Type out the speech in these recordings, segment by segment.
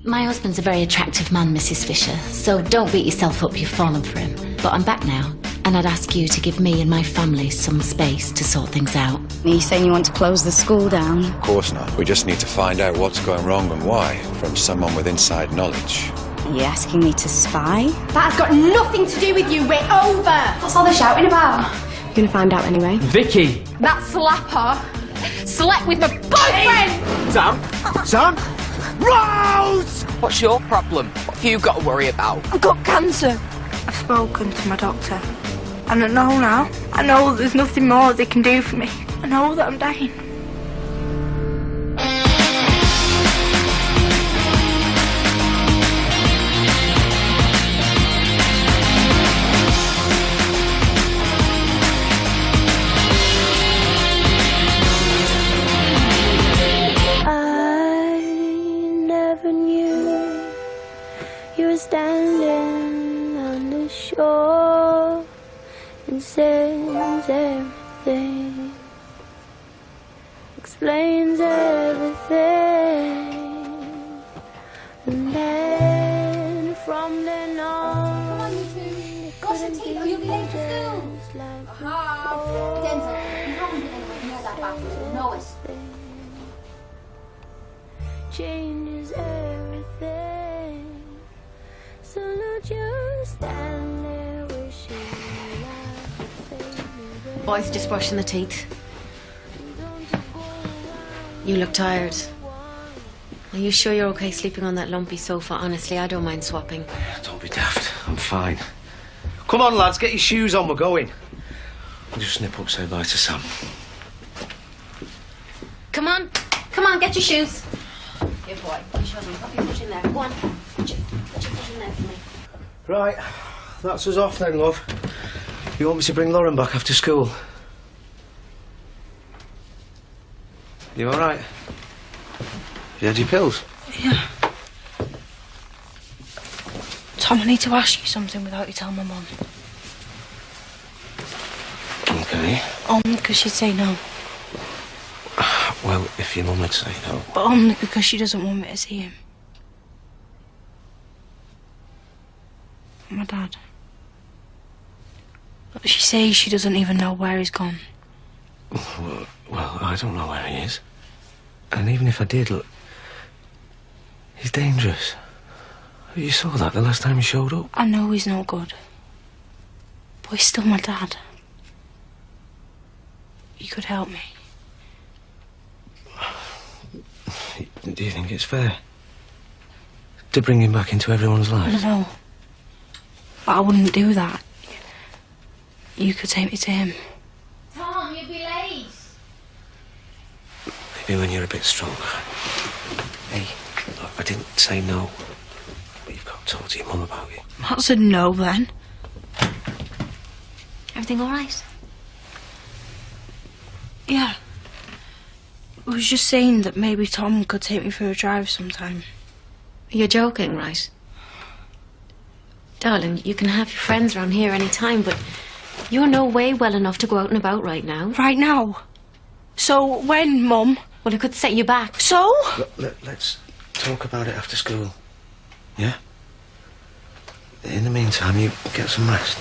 My husband's a very attractive man, Mrs. Fisher, so don't beat yourself up, you've fallen for him. But I'm back now, and I'd ask you to give me and my family some space to sort things out. Are you saying you want to close the school down? Of course not. We just need to find out what's going wrong and why from someone with inside knowledge. Are you asking me to spy? That has got nothing to do with you. We're over. What's all the shouting about? You're gonna find out anyway. Vicky! That slapper slept with my boyfriend! Sam? Rose! What's your problem? What have you got to worry about? I've got cancer. I've spoken to my doctor. And I know now. I know there's nothing more they can do for me. I know that I'm dying. Standing on the shore and says everything, explains everything, and then from then on, Brush your teeth or you'll be late for school. Denzel, you haven't been anywhere near that bathroom, you know it. changes everything. So not just stand there wishing life would fade away. Boys, just brushing the teeth. You look tired. Are you sure you're okay sleeping on that lumpy sofa? Honestly, I don't mind swapping. Don't be daft. I'm fine. Come on, lads, get your shoes on. We're going. I'll just nip up, say bye to Sam. Come on, get your shoes. Here, boy, show me. Put your foot in there. Go on. Put your foot in there for me. Right, that's us off then, love. You want me to bring Lauren back after school? You all right? You had your pills? Yeah. Tom, I need to ask you something without you telling my mum. Okay. Only because she'd say no. Well, if your mum would say no. But only because she doesn't want me to see him. My dad. But she says she doesn't even know where he's gone. Well, I don't know where he is. And even if I did, look, he's dangerous. You saw that the last time he showed up. I know he's no good. But he's still my dad. You could help me. Do you think it's fair? To bring him back into everyone's lives? No. But I wouldn't do that. You could take me to him. Tom, you'll be late. Maybe when you're a bit stronger. Hey, look, I didn't say no. But you've got to talk to your mum about it. That's a no, then. Everything all right? Yeah. I was just saying that maybe Tom could take me for a drive sometime. You're joking, right? Darling, you can have your friends around here any time, but you're no way well enough to go out and about right now. Right now? So when, Mum? Well, it could set you back. So? Let's talk about it after school. Yeah? In the meantime, you get some rest.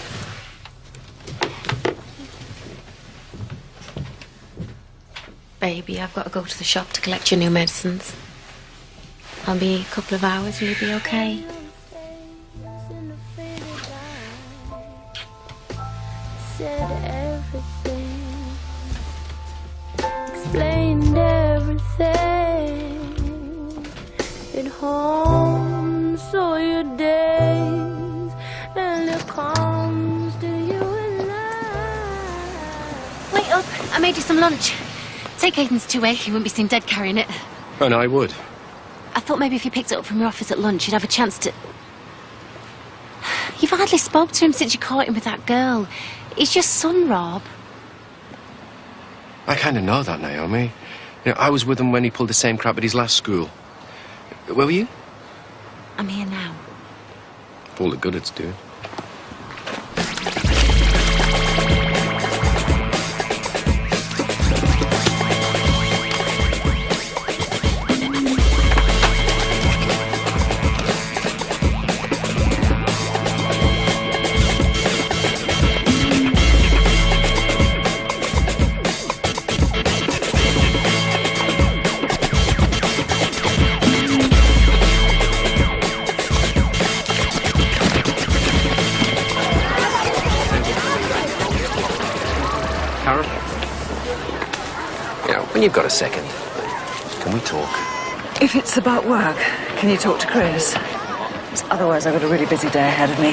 Baby, I've got to go to the shop to collect your new medicines. I'll be a couple of hours. Will you be okay? Said everything, explained everything. It haunts all your days, and it comes to you at night. Wait up! I made you some lunch. Take Aiden's 2A. He wouldn't be seen dead carrying it. Oh, no, I would. I thought maybe if you picked it up from your office at lunch, you'd have a chance to... You've hardly spoke to him since you caught him with that girl. He's your son, Rob. I kind of know that, Naomi. You know, I was with him when he pulled the same crap at his last school. Where were you? I'm here now. All the good it's doing. When you've got a second, can we talk? If it's about work, can you talk to Chris? 'Cause otherwise I've got a really busy day ahead of me.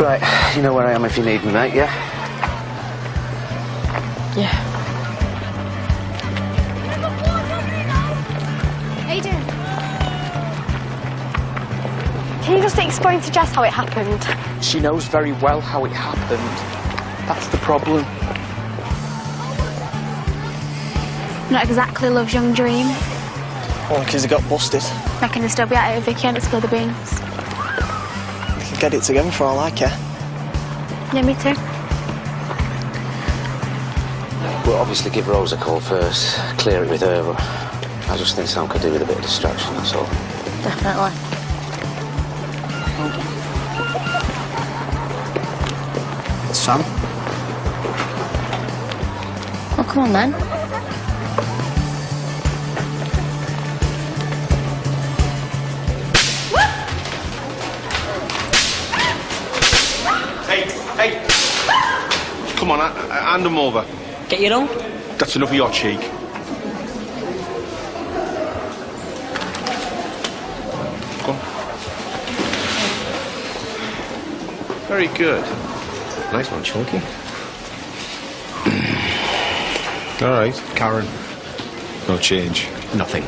Right, you know where I am if you need me, mate, yeah? Yeah. Aiden. Can you just explain to Jess how it happened? She knows very well how it happened. That's the problem. Not exactly love's young dream. Well, because he got busted. Reckon he'll still be out of Vicky and spill the beans. We could get it together for all I care. Yeah, me too. We'll obviously give Rose a call first, clear it with her, but I just think Sam could do with a bit of distraction, that's all. Definitely. It's Sam. Well, come on then. Hey! Come on, hand them over. Get your own? That's enough of your cheek. Come on. Very good. Nice one, Chalky. All right, Karen. No change. Nothing.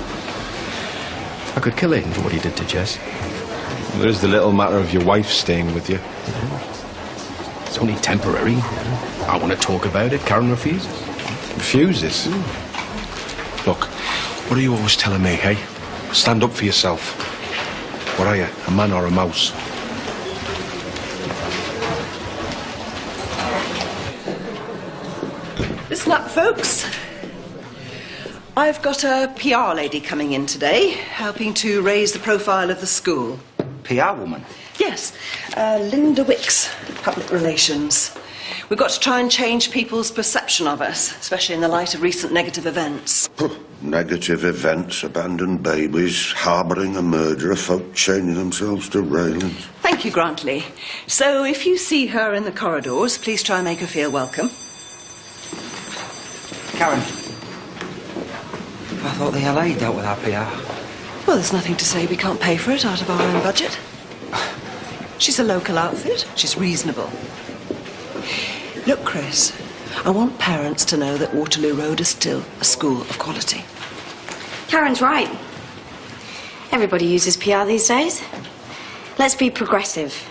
I could kill Aiden for what he did to Jess. There's the little matter of your wife staying with you. It's only temporary. I want to talk about it. Karen refuses. Refuses? Look, what are you always telling me, hey? Stand up for yourself. What are you, a man or a mouse? Listen up, folks. I've got a PR lady coming in today, helping to raise the profile of the school. PR woman? Yes, Linda Wicks, Public Relations. We've got to try and change people's perception of us, especially in the light of recent negative events. Negative events, abandoned babies, harbouring a murderer, folk chaining themselves to railings. Thank you, Grantley. So if you see her in the corridors, please try and make her feel welcome. Karen. I thought the LA dealt with our PR. Well, there's nothing to say we can't pay for it out of our own budget. She's a local outfit. She's reasonable. Look, Chris, I want parents to know that Waterloo Road is still a school of quality. Karen's right. Everybody uses PR these days. Let's be progressive.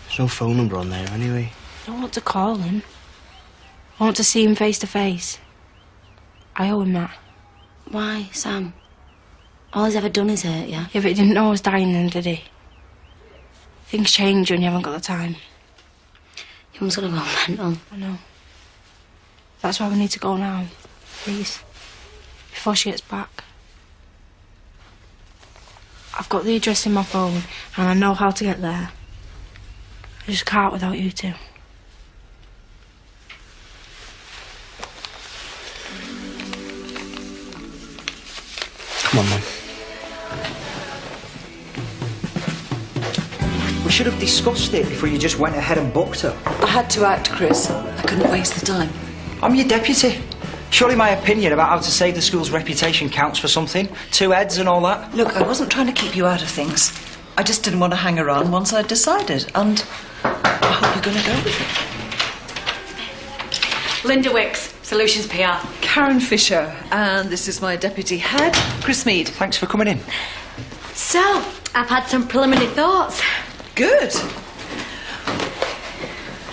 There's no phone number on there anyway. I don't want to call him. I want to see him face to face. I owe him that. Why, Sam? All he's ever done is hurt you. Yeah, but he didn't know I was dying then, did he? Things change when you haven't got the time. Your mum's gonna go mental. I know. That's why we need to go now. Please. Before she gets back. I've got the address in my phone and I know how to get there. I just can't without you two. Come on, Mum. We should have discussed it before you just went ahead and booked her. I had to act, Chris. I couldn't waste the time. I'm your deputy. Surely my opinion about how to save the school's reputation counts for something. 2 heads and all that. Look, I wasn't trying to keep you out of things. I just didn't want to hang around once I'd decided. And I hope you're going to go with it. Linda Wicks, Solutions PR. Karen Fisher, and this is my deputy head, Chris Mead. Thanks for coming in. So, I've had some preliminary thoughts. Good.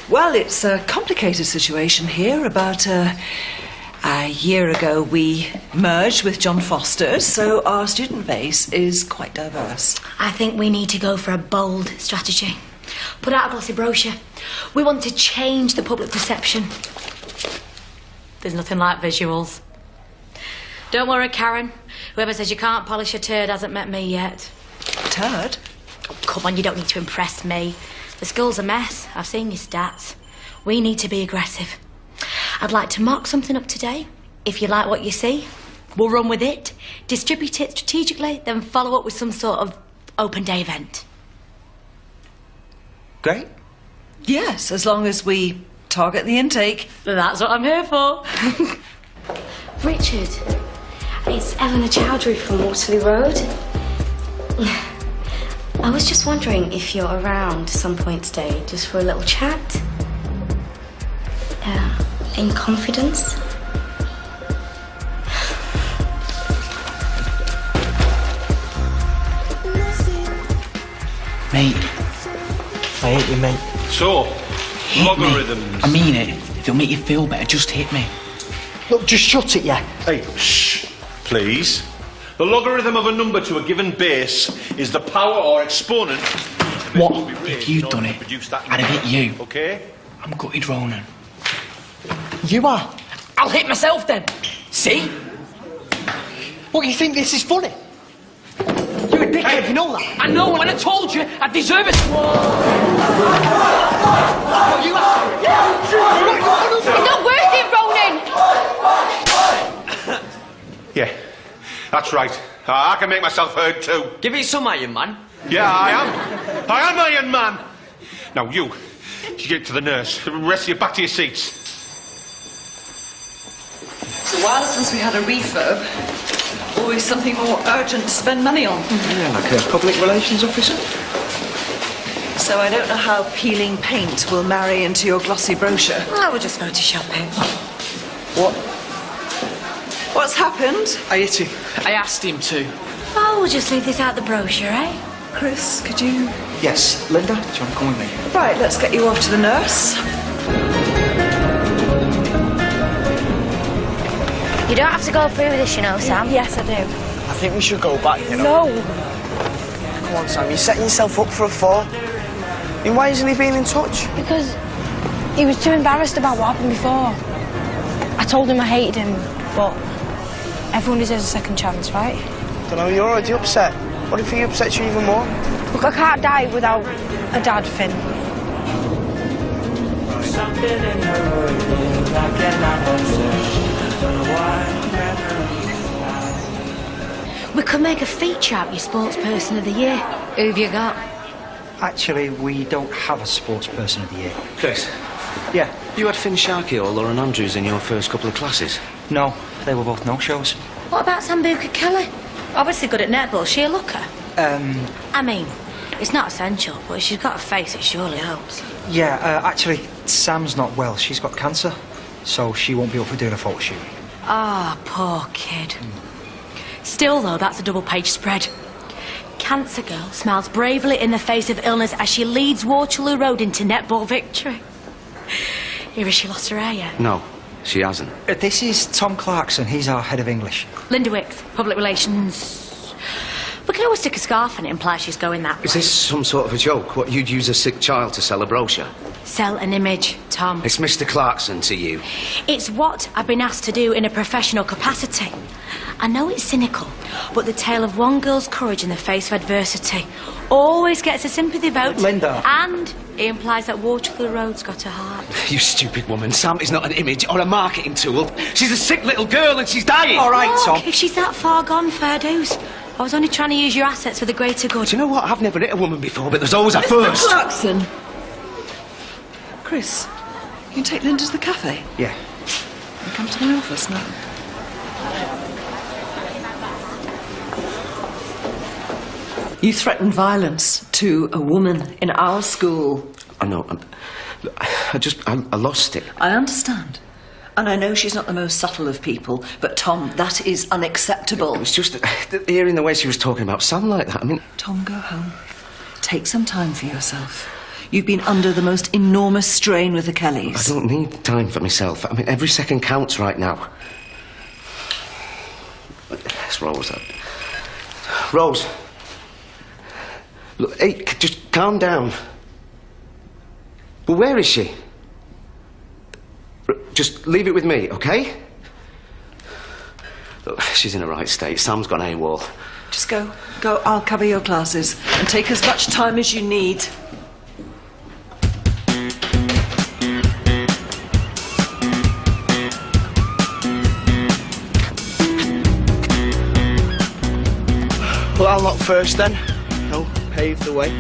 Well, it's a complicated situation here. About a year ago, we merged with John Foster's, so our student base is quite diverse. I think we need to go for a bold strategy. Put out a glossy brochure. We want to change the public perception. There's nothing like visuals. Don't worry, Karen. Whoever says you can't polish a turd hasn't met me yet. Turd? Oh, come on, you don't need to impress me. The school's a mess. I've seen your stats. We need to be aggressive. I'd like to mark something up today. If you like what you see, we'll run with it, distribute it strategically, then follow up with some sort of open day event. Great. Yes, as long as we target the intake. That's what I'm here for. Richard, it's Eleanor Chowdhury from Waterloo Road. I was just wondering if you're around some point today, just for a little chat. In confidence. Mate, I hate you, mate. So, logarithms. I mean it. If it'll make you feel better, just hit me. Look, just shut it, yeah. Hey, shh, please. The logarithm of a number to a given base is the power or exponent. What if you'd done it? I'd have hit you. Okay? I'm gutted, Ronan. You are? I'll hit myself then. See? What, you think this is funny? You're a dickhead, you know that? I know, when I told you, I deserve it. What, you are? It's not worth it, Ronan! Yeah, that's right. I can make myself heard too. Give it some Iron Man. Yeah, I am. I am Iron Man. Now, you get to the nurse. The rest of you back to your seats. It's a while since we had a refurb. Always something more urgent to spend money on. Yeah, like a public relations officer. So I don't know how peeling paint will marry into your glossy brochure. I will just Photoshop it. What? What's happened? I hit him. I asked him to. Oh, we'll just leave this out the brochure, eh? Chris, could you... Yes, Linda, do you want to come with me? Right, let's get you off to the nurse. You don't have to go through with this, you know, Sam. Yes, I do. I think we should go back, you know. No. Come on, Sam, you're setting yourself up for a fall. I mean, why isn't he being in touch? Because he was too embarrassed about what happened before. I told him I hated him, but everyone deserves a second chance, right? Don't know, you're already upset. What if he upsets you even more? Look, I can't die without a dad, Finn. We could make a feature out your sports person of the year. Who've you got? Actually, we don't have a sports person of the year. Chris, Yeah. you had Finn Sharkey or Lauren Andrews in your first couple of classes? No, they were both no-shows. What about Sambuca Kelly? Obviously good at netball. Is she a looker? I mean, it's not essential, but if she's got a face, it surely helps. Yeah, actually, Sam's not well. She's got cancer, so she won't be up for doing a photo shoot. Ah, poor kid. Still, though, that's a double-page spread. Cancer girl smiles bravely in the face of illness as she leads Waterloo Road into netball victory. Here, has she lost her hair yet? No, she hasn't. This is Tom Clarkson. He's our head of English. Linda Wicks, public relations. We can always stick a scarf in it and imply she's going that way. Is this some sort of a joke? What, you'd use a sick child to sell a brochure? Sell an image, Tom. It's Mr. Clarkson to you. It's what I've been asked to do in a professional capacity. I know it's cynical, but the tale of one girl's courage in the face of adversity always gets a sympathy vote. Linda. And it implies that Waterloo Road's got a heart. You stupid woman. Sam is not an image or a marketing tool. She's a sick little girl and she's dying. All right, Look, Tom. if she's that far gone, fair dues. I was only trying to use your assets for the greater good. Do you know what? I've never hit a woman before, but there's always a first. Clarkson. Chris, you can take Linda to the cafe. Yeah. You come to my office now. You threatened violence to a woman in our school. I know. I lost it. I understand. And I know she's not the most subtle of people, but Tom, that is unacceptable. It was just hearing the way she was talking about Sam like that. I mean... Tom, go home. Take some time for yourself. You've been under the most enormous strain with the Kellys. I don't need time for myself. I mean, every second counts right now. It's Rose. Rose. Look, hey, just calm down. Well, where is she? Just leave it with me, okay? Look, she's in a right state. Sam's gone AWOL. Just go. Go, I'll cover your classes. And take as much time as you need. Well, I'll knock first then. No, pave the way.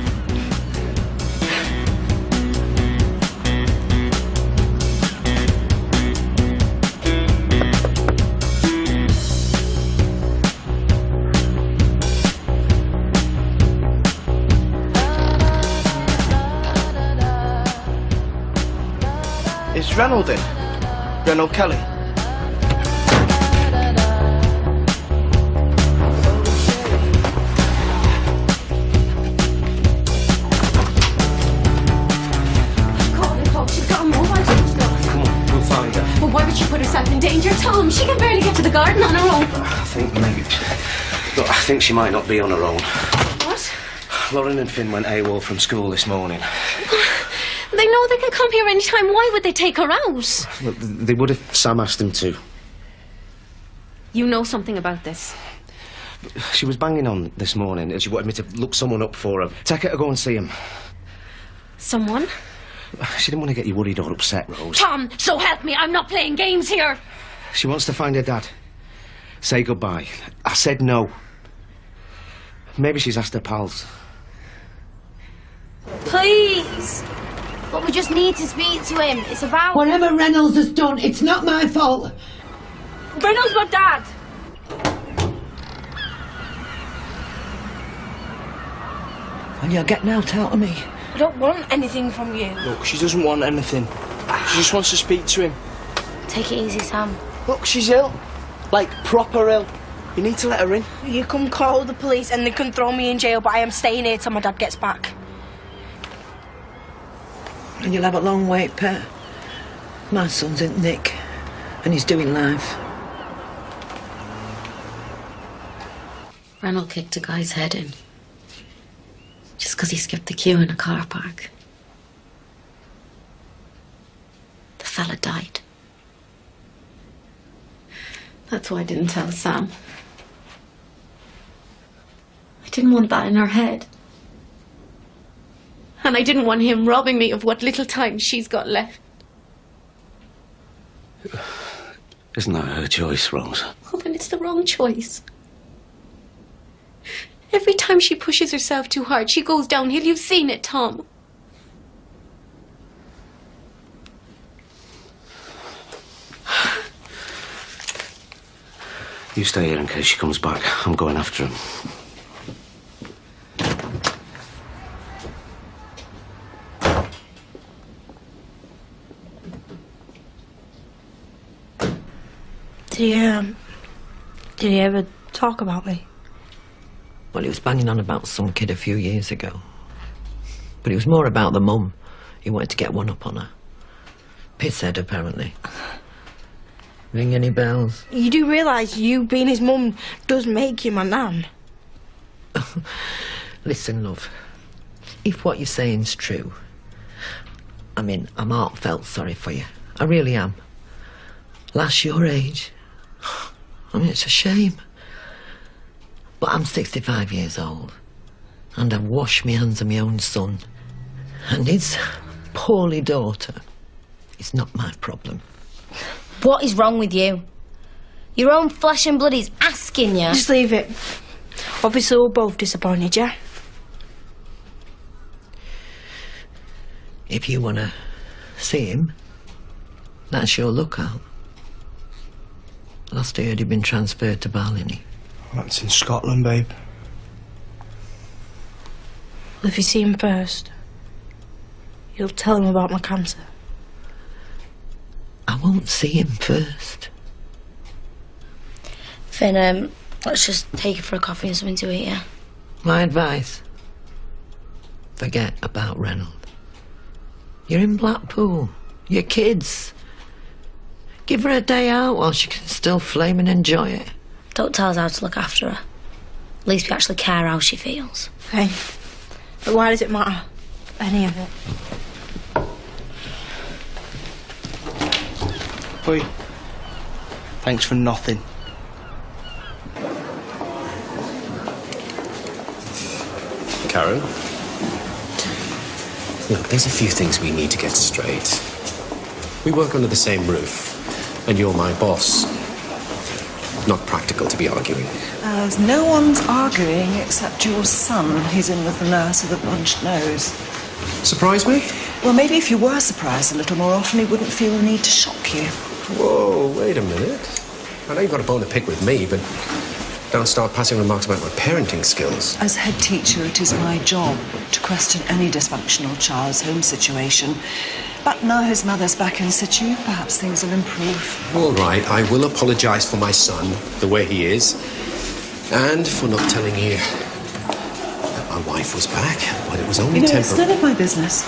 Is Reynold in? Reynold Kelly? She's got a mobile switched off. Come on, we'll find her. Well, why would she put herself in danger, Tom? She can barely get to the garden on her own. I think maybe... Look, I think she might not be on her own. What? Lauren and Finn went AWOL from school this morning. They know they can come here anytime. Why would they take her out? Look, they would if Sam asked them to. You know something about this. She was banging on this morning and she wanted me to look someone up for her. Take her to go and see him. Someone? She didn't want to get you worried or upset, Rose. Tom, so help me. I'm not playing games here. She wants to find her dad. Say goodbye. I said no. Maybe she's asked her pals. Please. But we just need to speak to him. It's about... Whatever Reynolds has done, it's not my fault. Reynolds, my dad. And you're getting out of me. I don't want anything from you. Look, she doesn't want anything. She just wants to speak to him. Take it easy, Sam. Look, she's ill. Like, proper ill. You need to let her in. You can call the police and they can throw me in jail, but I am staying here till my dad gets back. And you'll have a long wait, Pet. My son's in Nick, and he's doing life. Reynold kicked a guy's head in. Just because he skipped the queue in a car park. The fella died. That's why I didn't tell Sam. I didn't want that in her head. And I didn't want him robbing me of what little time she's got left. Isn't that her choice, Rose? Oh, then it's the wrong choice. Every time she pushes herself too hard, she goes downhill. You've seen it, Tom. You stay here in case she comes back. I'm going after him. Did he ever talk about me? Well, he was banging on about some kid a few years ago. But it was more about the mum. He wanted to get one up on her. Pisshead, apparently. Ring any bells? You do realise you being his mum does make you my nan? Listen, love. If what you're saying's true, I mean, I'm heartfelt sorry for you. I really am. Lass your age. I mean, it's a shame. But I'm 65 years old. And I've washed my hands of my own son. And his poorly daughter is not my problem. What is wrong with you? Your own flesh and blood is asking you. Just leave it. Obviously, we're both disappointed, yeah? If you want to see him, that's your lookout. Last I heard he'd been transferred to Barlinnie. That's in Scotland, babe. Well, if you see him first, you'll tell him about my cancer. I won't see him first. Finn, let's just take it for a coffee and something to eat, yeah? My advice, forget about Reynolds. You're in Blackpool. Your kids. Give her a day out while she can still flame and enjoy it. Don't tell us how to look after her. At least we actually care how she feels. Hey, but why does it matter? Any of it? Oi. Thanks for nothing. Karen? Look, there's a few things we need to get straight. We work under the same roof, and you're my boss. Not practical to be arguing. As no one's arguing except your son. He's in with the nurse with a bunched nose. Surprise me? Well, maybe if you were surprised a little more often, he wouldn't feel the need to shock you. Whoa, wait a minute. I know you've got a bone to pick with me, but don't start passing remarks about my parenting skills. As head teacher, it is my job to question any dysfunctional child's home situation. But now his mother's back in situ, perhaps things will improve. All right, I will apologise for my son, the way he is, and for not telling you that my wife was back, but it was only temporary. It's none of my business.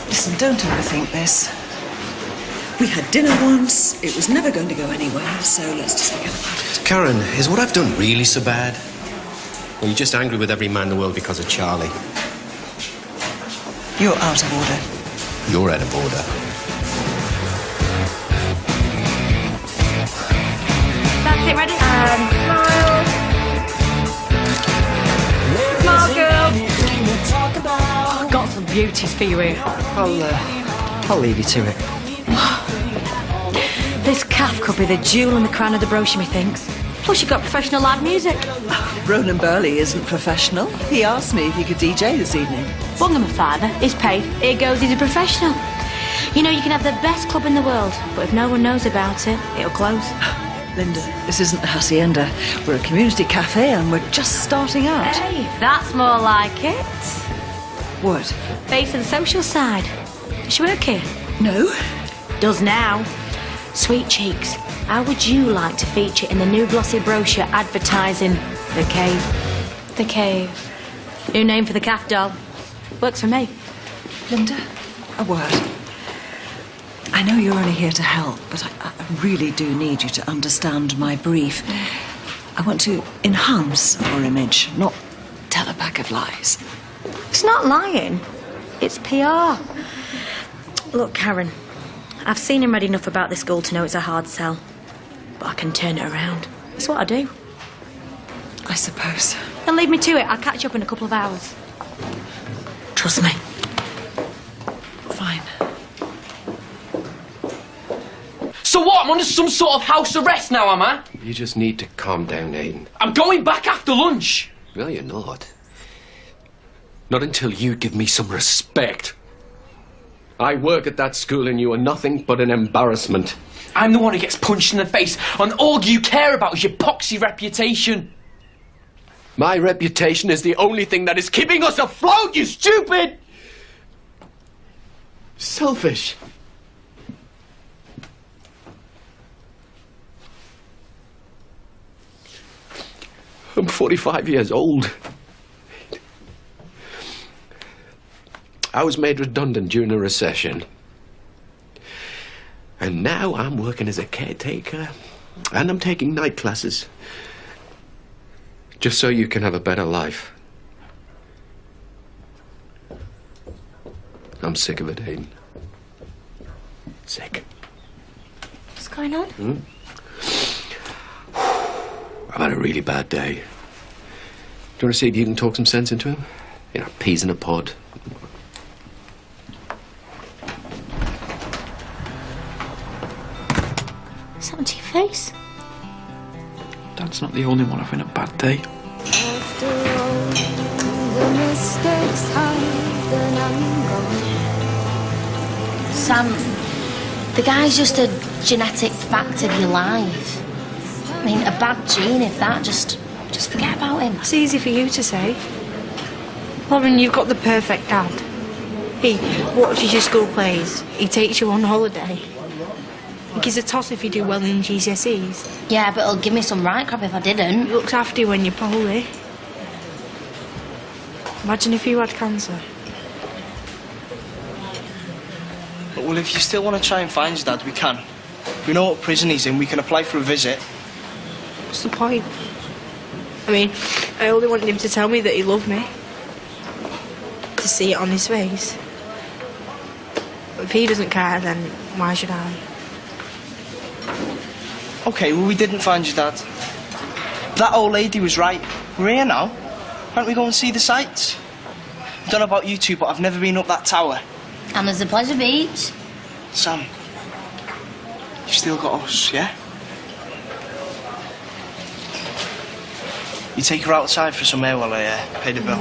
Listen, don't overthink this. We had dinner once, it was never going to go anywhere, so let's just forget about it. Karen, is what I've done really so bad? Or are you just angry with every man in the world because of Charlie? You're out of order. You're out of order. That's it, ready? Smile. Smile, girl. I've got some beauties for you here. I'll leave you to it. This calf could be the jewel in the crown of the brochure, methinks. Plus, you've got professional live music. Ronan Burley isn't professional. He asked me if he could DJ this evening. Bung him a fiver, he's paid. Here goes, he's a professional. You know, you can have the best club in the world, but if no one knows about it, it'll close. Linda, this isn't the Hacienda. We're a community cafe and we're just starting out. Hey, that's more like it. What? Face of the social side. Does she work here? No. Does now. Sweet cheeks, how would you like to feature in the new glossy brochure advertising The Cave? The Cave. New name for the calf doll. Works for me. Linda, a word. I know you're only here to help, but I really do need you to understand my brief. I want to enhance our image, not tell a pack of lies. It's not lying. It's PR. Look, Karen, I've seen and read enough about this school to know it's a hard sell. But I can turn it around. It's what I do. I suppose. Then leave me to it. I'll catch you up in a couple of hours. Trust me. Fine. So what? I'm under some sort of house arrest now, am I? You just need to calm down, Aiden. I'm going back after lunch. No, you're not. Not until you give me some respect. I work at that school and you are nothing but an embarrassment. I'm the one who gets punched in the face, and all you care about is your poxy reputation. My reputation is the only thing that is keeping us afloat, you stupid! Selfish. I'm 45 years old. I was made redundant during a recession. And now I'm working as a caretaker. And I'm taking night classes. Just so you can have a better life. I'm sick of it, Aiden. Sick. What's going on? I've had a really bad day. Do you want to see if you can talk some sense into him? You know, peas in a pod. What's happened to your face? Dad's not the only one having a bad day. After all the mistakes then I'm gone. Sam, the guy's just a genetic fact of your life. I mean, a bad gene, if that, just forget about him. It's easy for you to say. Lauren, you've got the perfect dad. He watches your school plays. He takes you on holiday. He gives a toss if you do well in GCSEs. Yeah, but he'll give me some right crap if I didn't. He looks after you when you're poorly. Imagine if you had cancer. Well, if you still want to try and find your dad, we can. If we know what prison he's in, we can apply for a visit. What's the point? I mean, I only wanted him to tell me that he loved me. To see it on his face. But if he doesn't care, then why should I? OK, well, we didn't find your dad. That old lady was right. We're here now. Why don't we go and see the sights? I don't know about you two, but I've never been up that tower. And there's a pleasure beach. Sam, you've still got us, yeah? You take her outside for some air while I pay the bill.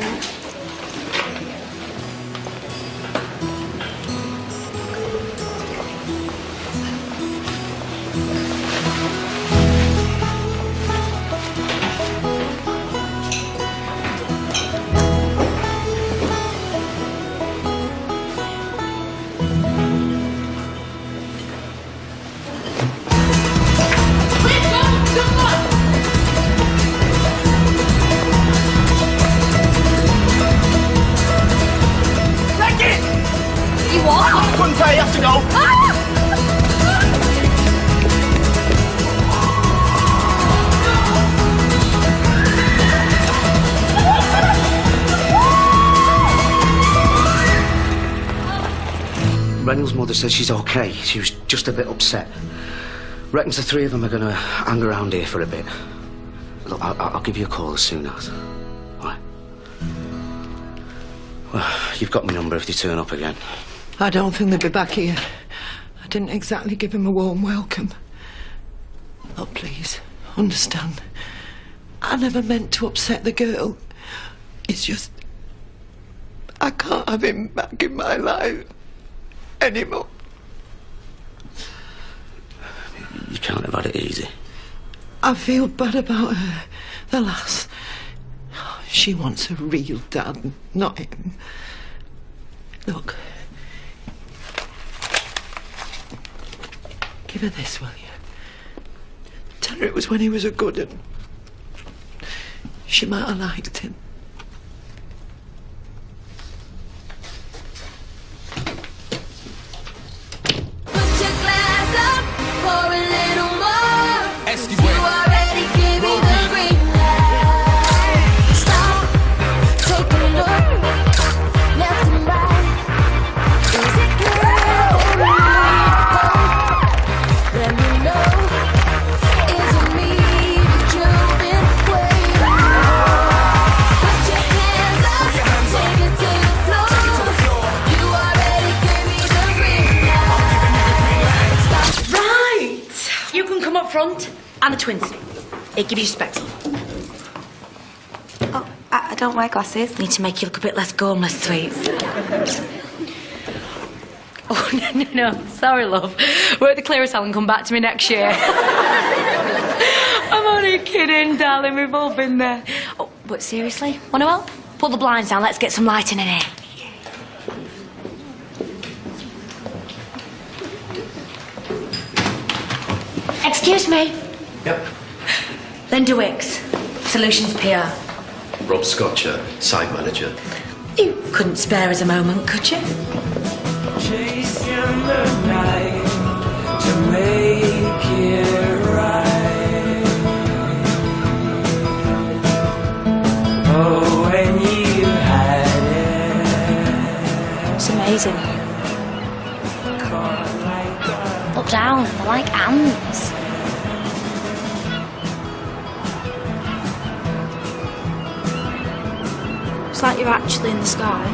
Reynolds' mother says she's okay. She was just a bit upset. Reckons the three of them are going to hang around here for a bit. Look, I'll give you a call as soon as. All right? Well, you've got my number if they turn up again. I don't think they'll be back here. I didn't exactly give him a warm welcome. Oh, please, understand. I never meant to upset the girl. It's just... I can't have him back in my life anymore. You can't have had it easy. I feel bad about her, the lass. She wants a real dad, not him. Look. Give her this, will you? Tell her it was when he was a good un. She might have liked him. Front and the twins. Hey, give you your specs. Oh, I don't wear glasses. Need to make you look a bit less gorm, less sweet. Oh, no. Sorry, love. Work the clearance and come back to me next year. I'm only kidding, darling. We've all been there. Oh, but seriously, want to help? Pull the blinds down. Let's get some lighting in here. Excuse me. Yep. Linda Wicks, Solutions PR. Rob Scotcher, site manager. You couldn't spare us a moment, could you? Chasing the night to make it right. Oh, when you had it. It's amazing. Look down, they're like ants. It's like you're actually in the sky.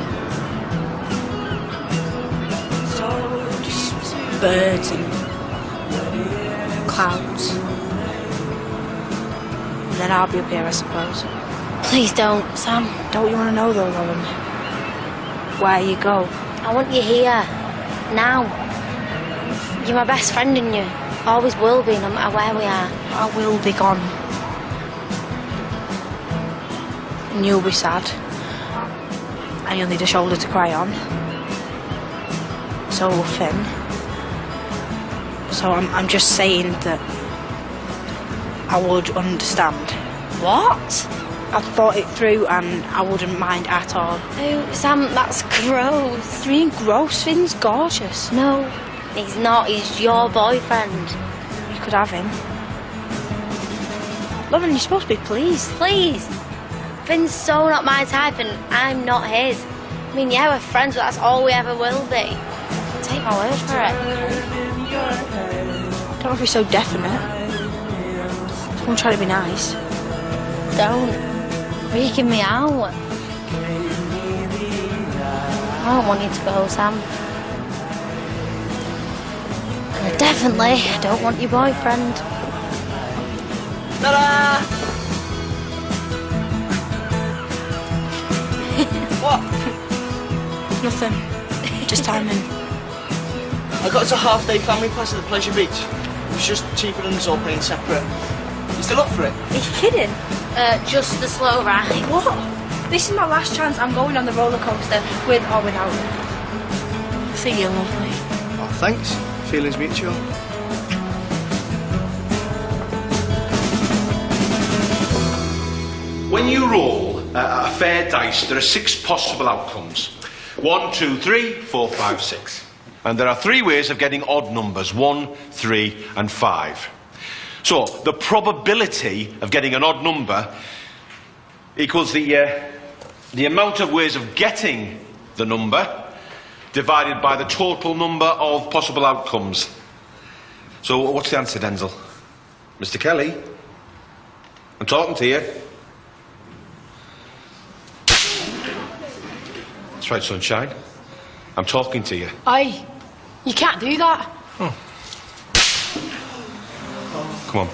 Just birds and clouds. And then I'll be up here, I suppose. Please don't, Sam. Don't you want to know though, Lauren? Where you go? I want you here. Now. You're my best friend and you always will be, no matter where we are. I will be gone. And you'll be sad. And you'll need a shoulder to cry on. So will Finn. So I'm just saying that I would understand. What? I've thought it through and I wouldn't mind at all. Oh, Sam, that's gross. What do you mean gross? Finn's gorgeous. No. He's not, he's your boyfriend. You could have him. Lauren, you're supposed to be pleased. Pleased? Finn's so not my type and I'm not his. I mean, yeah, we're friends, but that's all we ever will be. Take my word for it. Don't have to be so definite. Don't try to be nice. Don't. Freaking me out. I don't want you to go, Sam. I definitely don't want your boyfriend. Ta-da! What? Nothing. Just timing. I got us a half-day family pass at the Pleasure Beach. It was just cheaper than us all paying separate. You still up for it? Are you kidding? Just the slow ride. What? This is my last chance. I'm going on the roller coaster, with or without you. I think you're lovely. Oh, thanks. Feelings mutual. When you roll a fair dice, there are 6 possible outcomes. 1, 2, 3, 4, 5, 6. And there are 3 ways of getting odd numbers, 1, 3, and 5. So, the probability of getting an odd number equals the amount of ways of getting the number divided by the total number of possible outcomes. So, what's the answer, Denzel? Mr. Kelly? I'm talking to you. That's right, sunshine. I'm talking to you. Aye. You can't do that. Oh. Come on.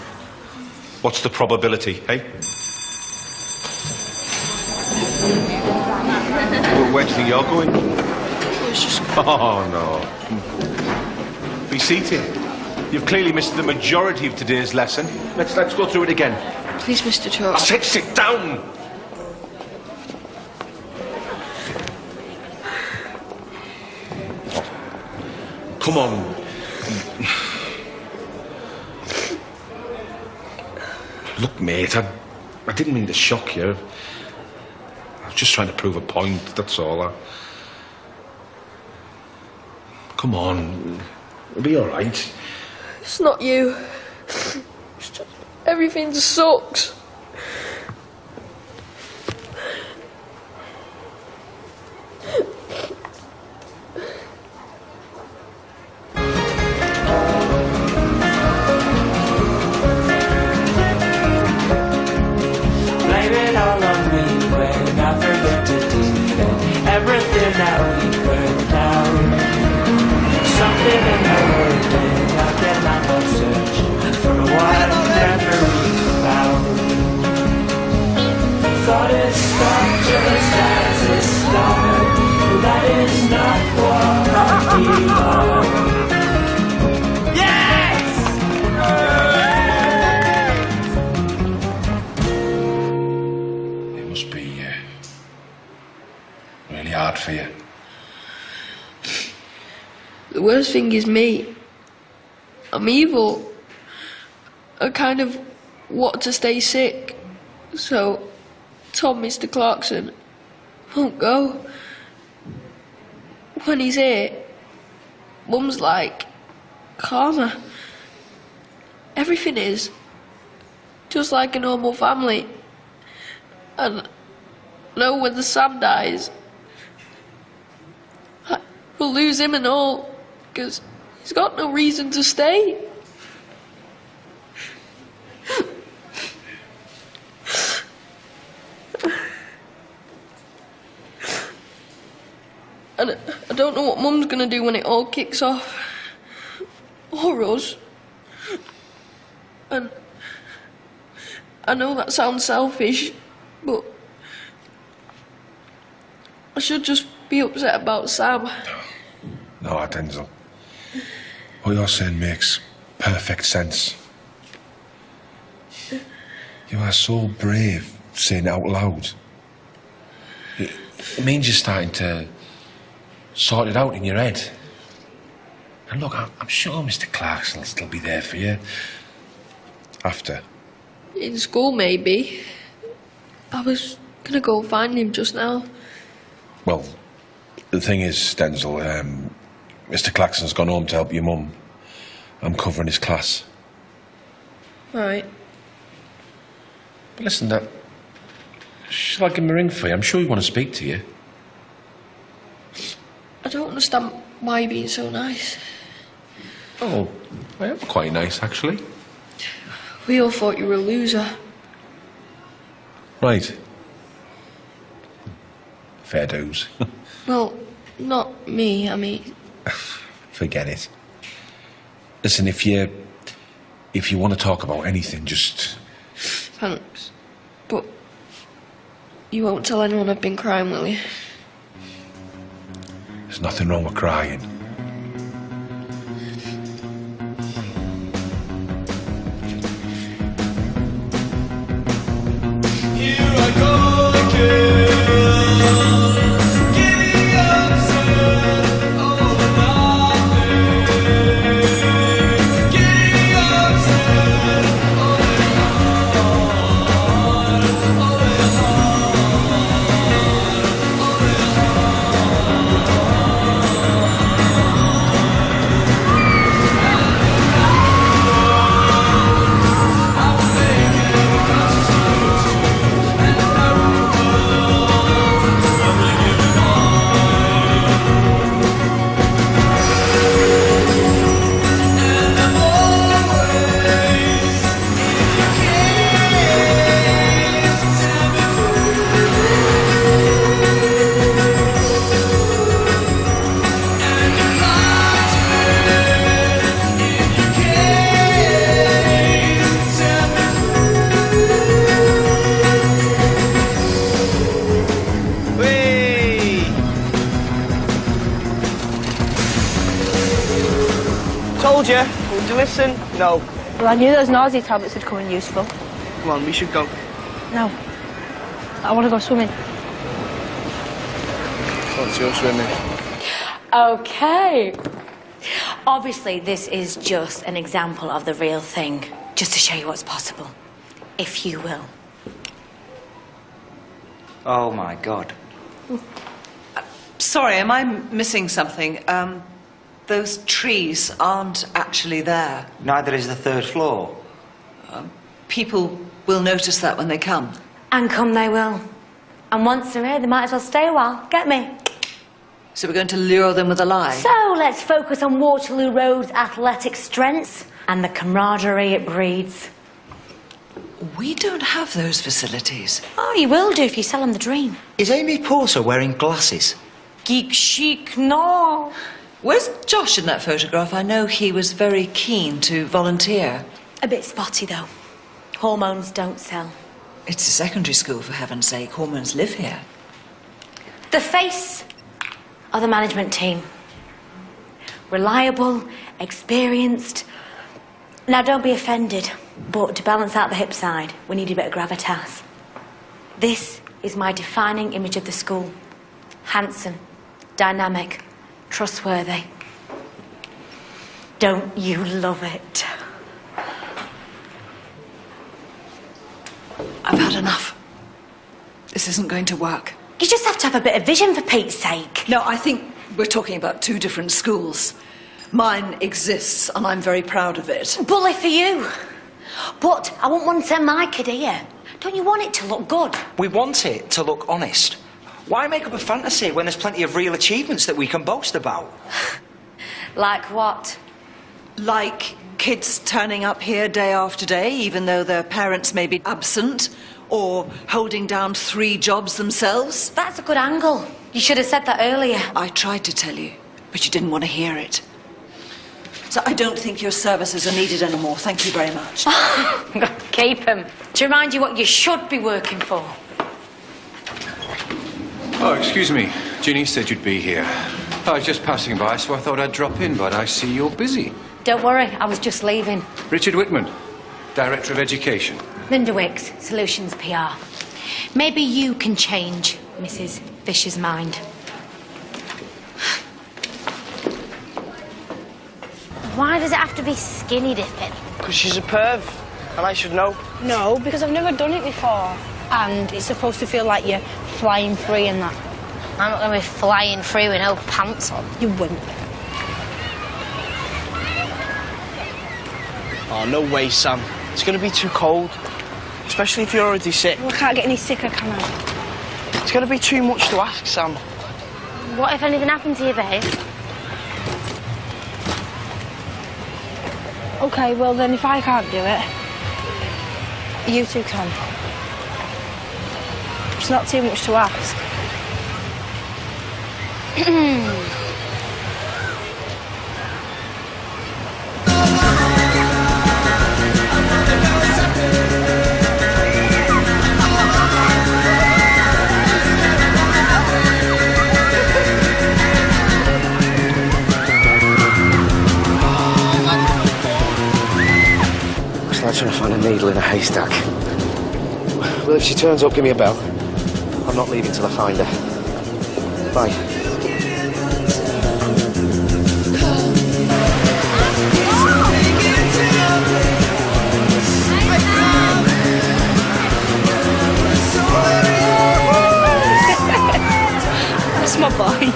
What's the probability, eh? Where do you think you're going? It's just... Oh, no. Be seated. You've clearly missed the majority of today's lesson. Let's go through it again. Please, Mr. Cho. I said sit down! Come on. Look, mate, I didn't mean to shock you. I was just trying to prove a point, that's all. Come on. It'll be all right. It's not you. It's just, everything sucks. Blame it all on me when I forget to defend everything that we put down. Something in the world and I cannot go search for what memory found. Thought it stopped just as it started. That is not what we are. Really hard for you. The worst thing is me. I'm evil. I kind of want to stay sick, so Tom, Mr. Clarkson, won't go. When he's here, Mum's like calmer. Everything is just like a normal family. And I know when the Sam dies, we'll lose him and all, because he's got no reason to stay. And I don't know what Mum's gonna do when it all kicks off. Or us. And I know that sounds selfish, but I should just be upset about Sam. No, Denzel. What you're saying makes perfect sense. You are so brave saying it out loud. It means you're starting to sort it out in your head. And look, I'm sure Mr. Clarkson will still be there for you. After. In school, maybe. I was gonna go find him just now. Well, the thing is, Denzel, Mr. Clarkson's gone home to help your mum. I'm covering his class. Right. But listen, shall I give him a ring for you? I'm sure he want to speak to you. I don't understand why you're being so nice. Oh, I am quite nice, actually. We all thought you were a loser. Right. Fair dues. Well, not me, I mean... Forget it. Listen, if you want to talk about anything, just... Thanks. But you won't tell anyone I've been crying, will you? There's nothing wrong with crying. Told you. Would you listen? No. Well, I knew those nausea tablets would come in useful. Come on, we should go. No. I want to go swimming. Let's go swimming. Okay. Obviously, this is just an example of the real thing, just to show you what's possible, if you will. Oh, my God. Sorry, am I missing something? Those trees aren't actually there. Neither is the third floor. People will notice that when they come. And come they will. And once they're here, they might as well stay a while. Get me? So we're going to lure them with a lie? So let's focus on Waterloo Road's athletic strengths and the camaraderie it breeds. We don't have those facilities. Oh, you will do if you sell them the dream. Is Amy Porter wearing glasses? Geek chic, no. Where's Josh in that photograph? I know he was very keen to volunteer. A bit spotty, though. Hormones don't sell. It's a secondary school, for heaven's sake. Hormones live here. The face of the management team. Reliable, experienced. Now, don't be offended, but to balance out the hip side, we need a bit of gravitas. This is my defining image of the school. Handsome, dynamic, trustworthy. Don't you love it? I've had enough. This isn't going to work. You just have to have a bit of vision, for Pete's sake. No, I think we're talking about two different schools. Mine exists, and I'm very proud of it. Bully for you. But I wouldn't want to send my kid here. Don't you want it to look good? We want it to look honest. Why make up a fantasy when there's plenty of real achievements that we can boast about? Like what? Like kids turning up here day after day, even though their parents may be absent, or holding down 3 jobs themselves. That's a good angle. You should have said that earlier. I tried to tell you, but you didn't want to hear it. So I don't think your services are needed anymore. Thank you very much. Keep them. To remind you what you should be working for. Oh, excuse me. Ginny said you'd be here. I was just passing by, so I thought I'd drop in, but I see you're busy. Don't worry, I was just leaving. Richard Whitman, Director of Education. Linda Wicks, Solutions PR. Maybe you can change Mrs. Fisher's mind. Why does it have to be skinny dipping? Because she's a perv, and I should know. No, because I've never done it before. And it's supposed to feel like you're flying free and that. I'm not going to be flying free with no pants on. You wouldn't. Oh, no way, Sam. It's going to be too cold. Especially if you're already sick. Well, I can't get any sicker, can I? It's going to be too much to ask, Sam. What if anything happened to you, babe? OK, well then, if I can't do it, you two can. It's not too much to ask. needle in a haystack. Well, if she turns up, give me a bell. I'm not leaving till I find her. Bye. That's my boy.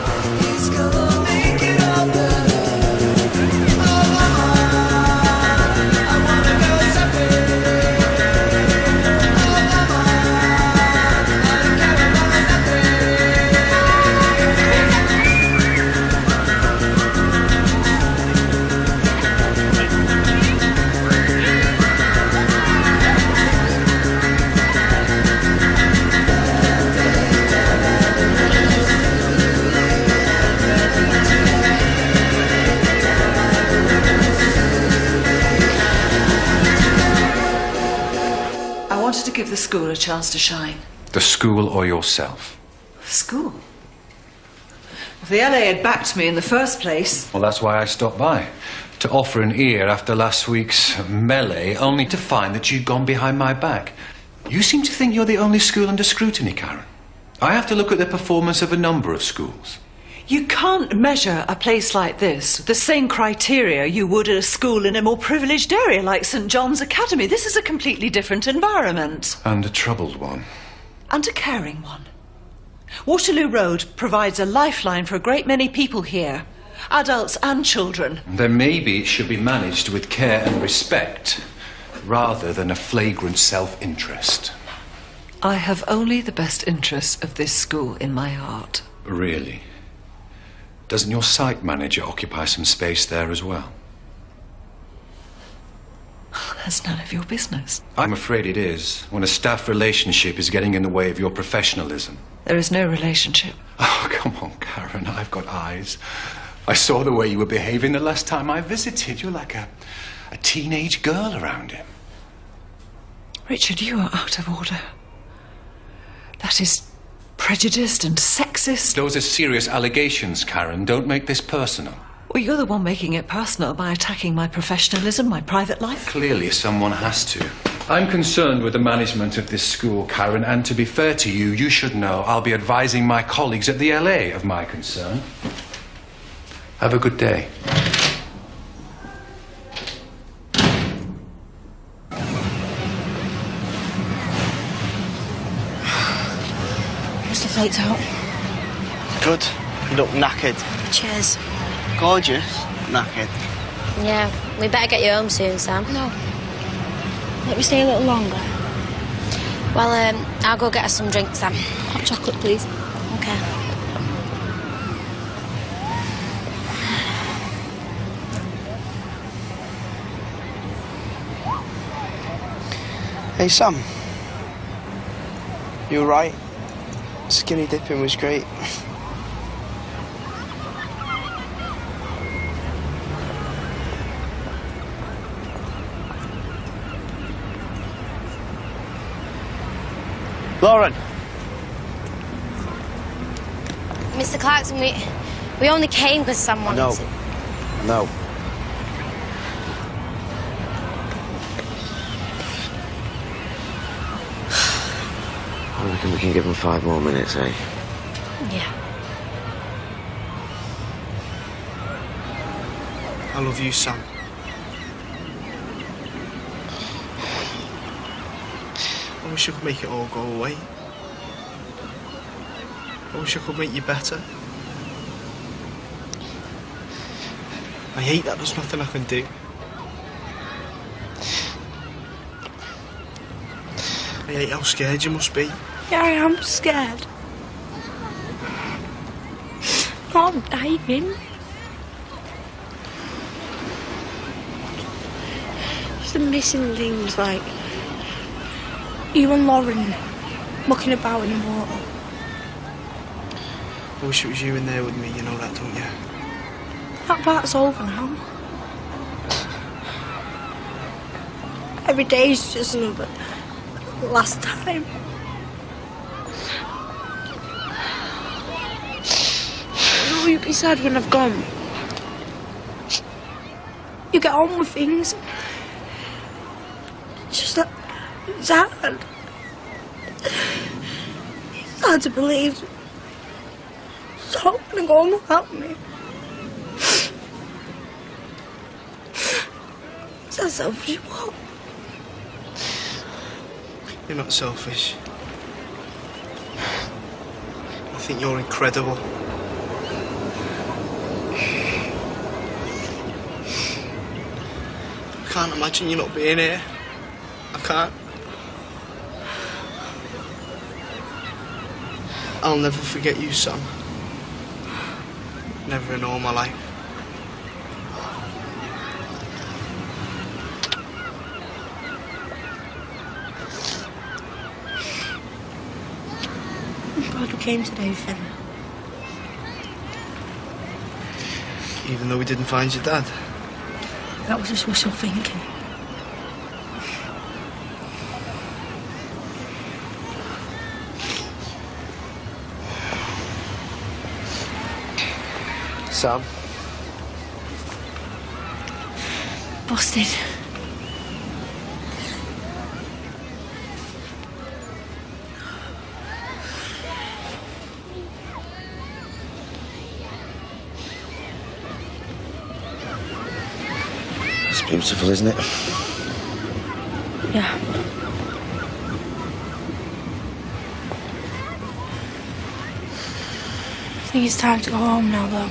I wanted to give the school a chance to shine. The school or yourself? School? If the LA had backed me in the first place... Well, that's why I stopped by. To offer an ear after last week's melee, only to find that you'd gone behind my back. You seem to think you're the only school under scrutiny, Karen. I have to look at the performance of a number of schools. You can't measure a place like this with the same criteria you would at a school in a more privileged area like St. John's Academy. This is a completely different environment. And a troubled one. And a caring one. Waterloo Road provides a lifeline for a great many people here, adults and children. Then maybe it should be managed with care and respect, rather than a flagrant self-interest. I have only the best interests of this school in my heart. Really? Doesn't your site manager occupy some space there as well? That's none of your business. I'm afraid it is, when a staff relationship is getting in the way of your professionalism. There is no relationship. Oh, come on, Karen, I've got eyes. I saw the way you were behaving the last time I visited. You're like a teenage girl around him. Richard, you are out of order. That is prejudiced and sexist. Those are serious allegations, Karen. Don't make this personal. Well, you're the one making it personal by attacking my professionalism, my private life. Clearly, someone has to. I'm concerned with the management of this school, Karen, and to be fair to you, you should know I'll be advising my colleagues at the LA of my concern. Have a good day. What's the flight out? Good. You look knackered. Cheers. Gorgeous. Knackered. Yeah, we better get you home soon, Sam. No. Let me stay a little longer. Well, I'll go get us some drinks, Sam. Hot chocolate, please. Okay. Hey, Sam. You were right. Skinny dipping was great. Lauren. Mr. Clarkson, we only came because Sam wanted to. No. I reckon we can give them 5 more minutes, eh? Yeah. I love you, Sam. I wish I could make it all go away. I wish I could make you better. I hate that there's nothing I can do. I hate how scared you must be. Yeah, I am scared. I'm dying. Just the missing things like you and Lauren mucking about in the water. I wish it was you in there with me, you know that, don't you? That part's over now. Every day's just another last time. I know you'll be sad when I've gone. You get on with things. It's just that It's hard. It's hard to believe. It's not gonna go home without me. Is that selfish? What? You're not selfish. I think you're incredible. I can't imagine you not being here. I can't. I'll never forget you, Sam. Never in all my life. I'm glad we came today, Finn. Even though we didn't find your dad. That was just wishful thinking. Sam? Busted. It's beautiful, isn't it? Yeah. I think it's time to go home now, though.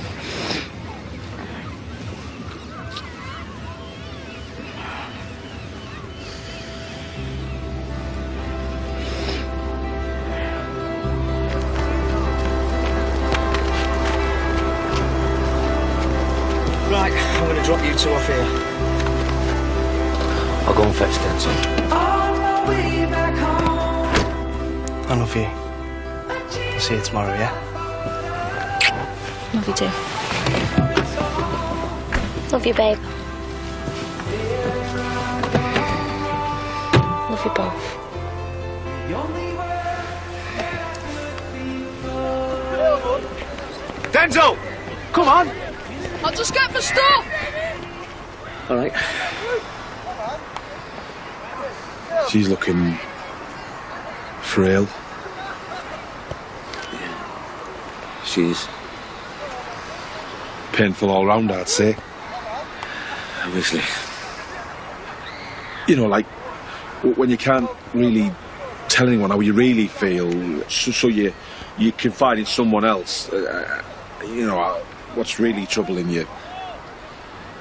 Right, I'm going to drop you two off here. I'll go and fetch Denzel. I love you. I'll see you tomorrow, yeah? Love you too. Love you, babe. Love you both. Denzel! Come on! I'll just get my stuff! All right. She's looking frail. She's painful all round, I'd say. obviously. You know, like when you can't really tell anyone how you really feel, so you confide in someone else. You know, what's really troubling you.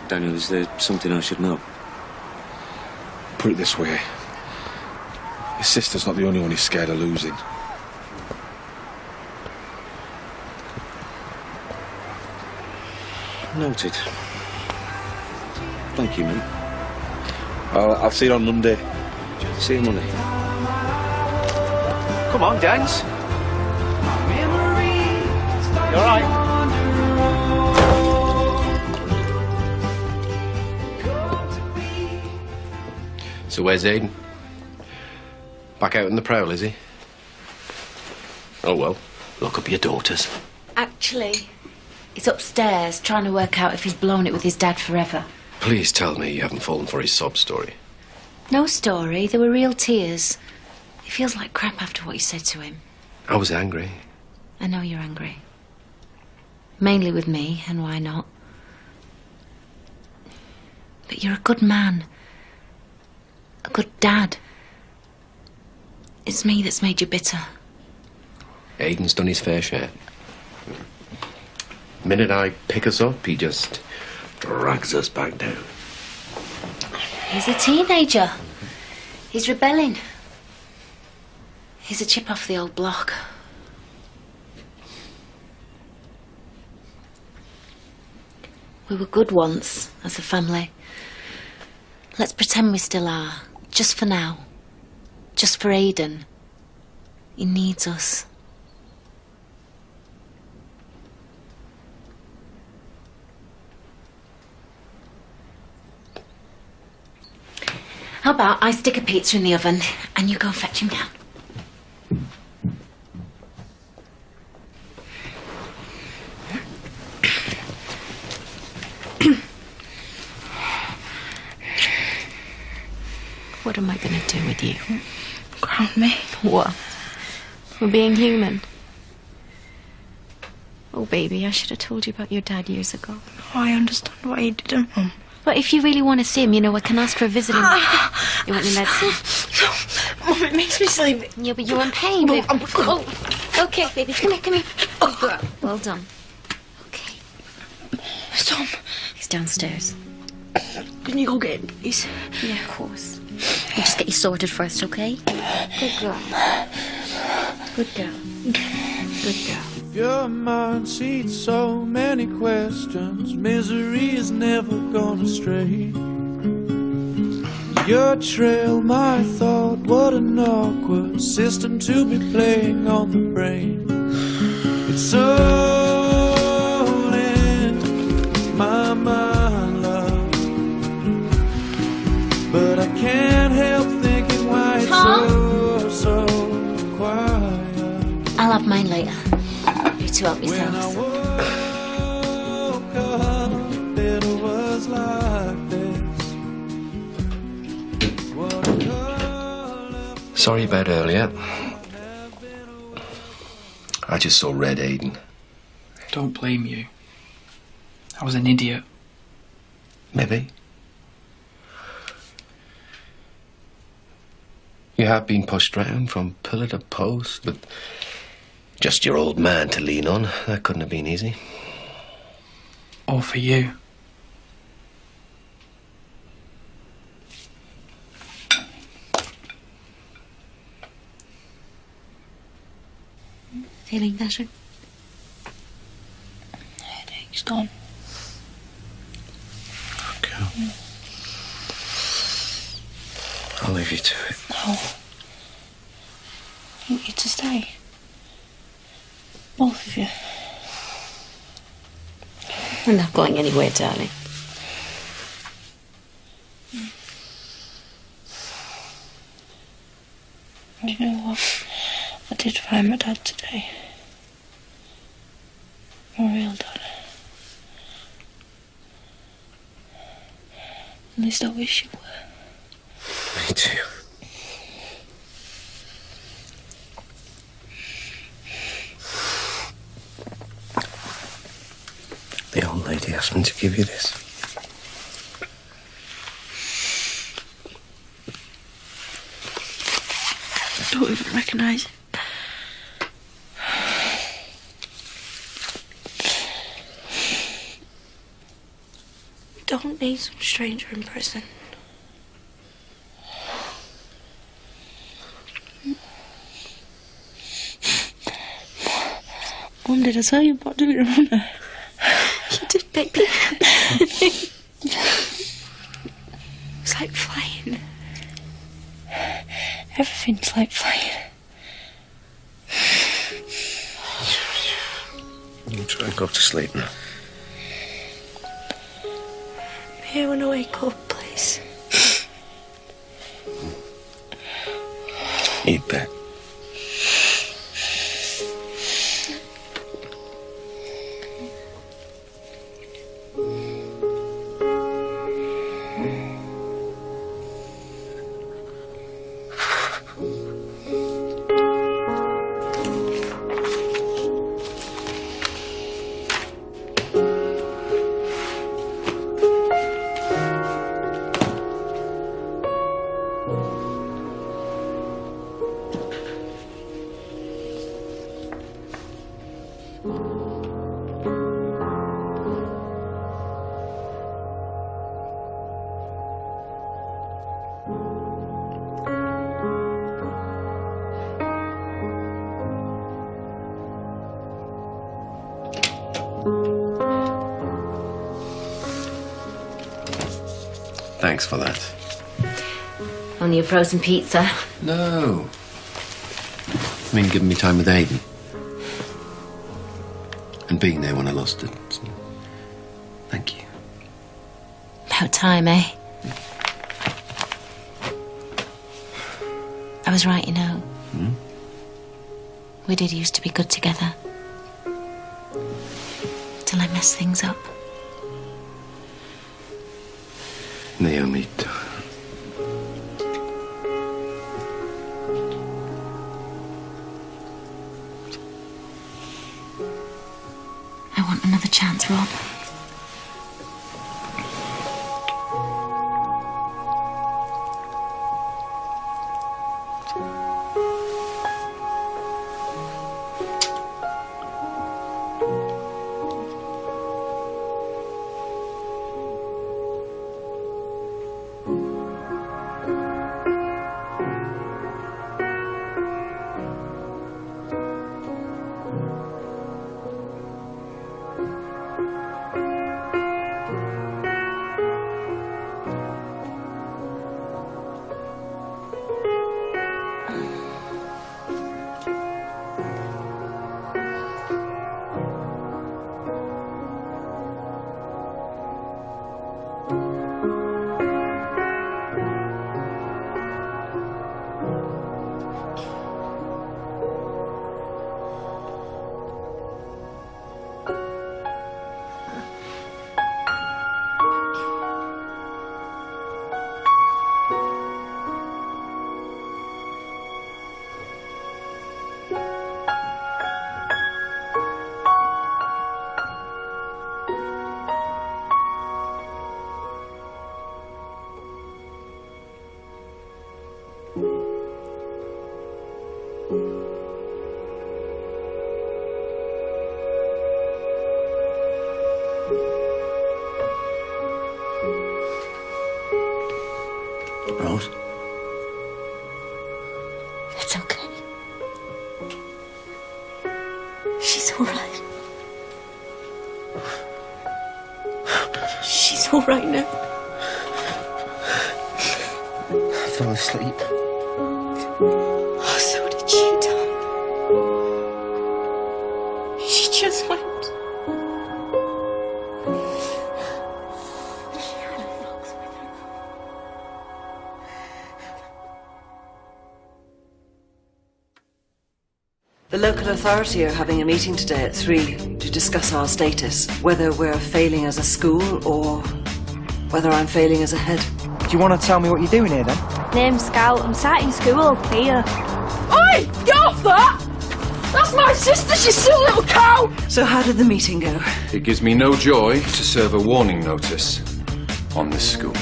Daniel, is there something I should know? Put it this way. His sister's not the only one he's scared of losing. Noted. Thank you, mate. I'll see you on Monday. See you Monday. Come on, dance. You all right? So where's Aiden? Back out in the prowl, is he? Oh, well, look up your daughters. Actually, he's upstairs trying to work out if he's blown it with his dad forever. Please tell me you haven't fallen for his sob story. No story, there were real tears. He feels like crap after what you said to him. I was angry. I know you're angry. Mainly with me, and why not? But you're a good man. A good dad. It's me that's made you bitter. Aiden's done his fair share. The minute I pick us up, he just drags us back down. He's a teenager. He's rebelling. He's a chip off the old block. We were good once, as a family. Let's pretend we still are. Just for now. Just for Aiden. He needs us. How about I stick a pizza in the oven and you go and fetch him down? What am I going to do with you? around me. What? For being human? Oh, baby, I should have told you about your dad years ago. Oh, I understand why you didn't, Mum. But if you really want to see him, you know, I can ask for a visiting. You want your medicine? No, Mum, it makes me sleepy. Yeah, but you're in pain, baby. Oh, okay, baby, come here, come here. Good girl. Well done. Okay. Where's Tom? He's downstairs. Can you go get him, please? Yeah, of course. You just get you sorted first, okay? Good girl. Good girl. Good girl. Your mind seats so many questions. Misery is never gonna stray. Your trail, my thought, what an awkward system to be playing on the brain. It's all in my mind, love, but I can't help thinking why it's so quiet. I'll have mine later. You two help When I yourselves. woke up, it was like this. What a color. Sorry about earlier. I just saw red, Aiden. Don't blame you. I was an idiot. Maybe. You have been pushed round from pillar to post, but just your old man to lean on. That couldn't have been easy. All for you. Feeling better? Headache's gone. Okay. I'll leave you to it. No. I want you to stay. Both of you. We're not going anywhere, darling. Do you know what? I did find my dad today. My real dad. At least I wish you were. Me too. The old lady asked me to give you this. I don't even recognise it. Don't need some stranger in prison. Mum, did I tell you about doing a runner? You did, baby. It's like flying. Everything's like flying. You try and go to sleep now. I'm here when I wake up, please. You bet. Thanks for that. Only a frozen pizza. No. I mean, giving me time with Aiden. And being there when I lost it. So, thank you. About time, eh? I was right, you know. Hmm? We did used to be good together. Till I messed things up. Naomi. want another chance, Rob? Rose? It's okay. She's all right. She's all right now. I fell asleep. Oh, so did she, Tom. She just went. The local authority are having a meeting today at 3 to discuss our status, whether we're failing as a school or whether I'm failing as a head. Do you want to tell me what you're doing here then? Name's Scout. I'm starting school here. Oi! Get off that! That's my sister, she's still a little cow! So how did the meeting go? It gives me no joy to serve a warning notice on this school.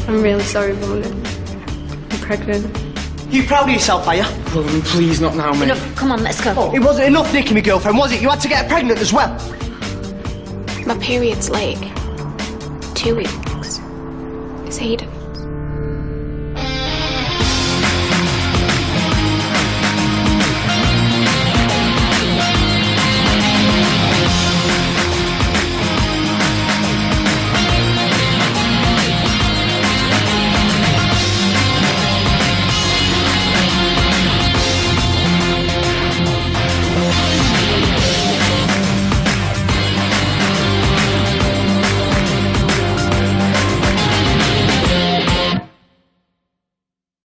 I'm really sorry, Mona. I'm pregnant. You proud of yourself, are you? Oh, please, not now, mate. Enough. Come on, let's go. Oh, it wasn't enough nicking my girlfriend, was it? You had to get her pregnant as well. My period's late. 2 weeks. It's Aiden.